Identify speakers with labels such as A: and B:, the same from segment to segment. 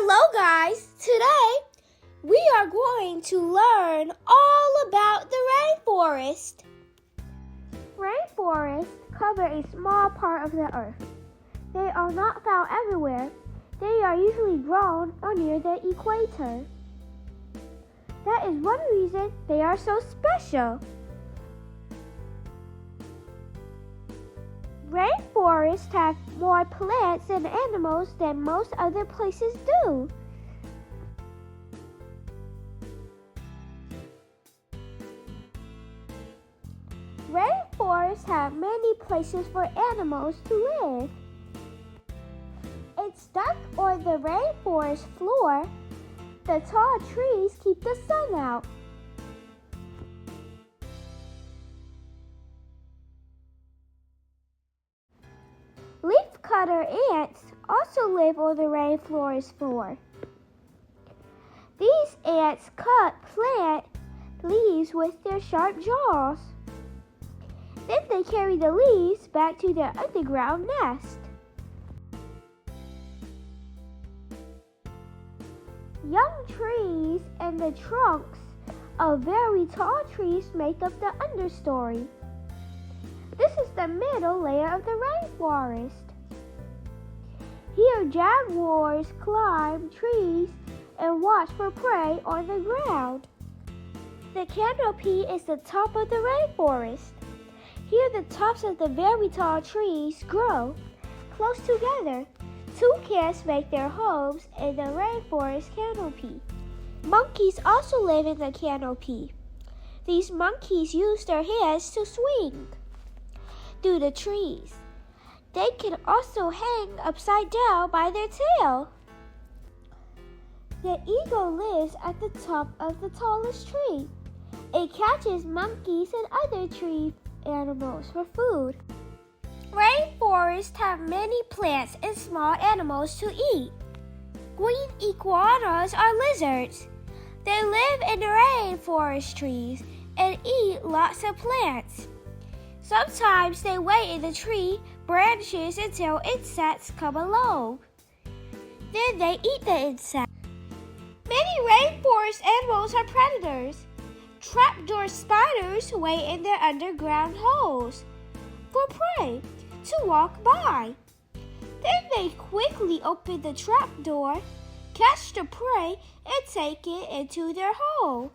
A: Hello guys! Today we are going to learn all about the rainforest. Rainforests cover a small part of the earth. They are not found everywhere. They are usually grown or near the equator. That is one reason they are so special. Rainforests have more plants and animals than most other places do. Rainforests have many places for animals to live. It's dark on the rainforest floor. The tall trees keep the sun out. Leafcutter ants also live on the rainforest floor. These ants cut plant leaves with their sharp jaws. Then they carry the leaves back to their underground nest. Young trees and the trunks of very tall trees make up the understory. This is the middle layer of the rainforest. Here jaguars climb trees and watch for prey on the ground. The canopy is the top of the rainforest. Here the tops of the very tall trees grow close together. Toucans make their homes in the rainforest canopy. Monkeys also live in the canopy. These monkeys use their hands to swing through the trees. They can also hang upside down by their tail. The eagle lives at the top of the tallest tree. It catches monkeys and other tree animals for food. Rainforests have many plants and small animals to eat. Green iguanas are lizards. They live in the rainforest trees and eat lots of plants. Sometimes they wait in the tree branches until insects come along. Then they eat the insects. Many rainforest animals are predators. Trapdoor spiders wait in their underground holes for prey to walk by. Then they quickly open the trapdoor, catch the prey, and take it into their hole.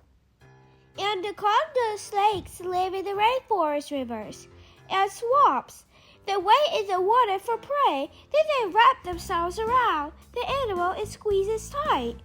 A: Anaconda snakes live in the rainforest rivers and swamps. They wait in the water for prey. Then they wrap themselves around the animal and squeeze it tight.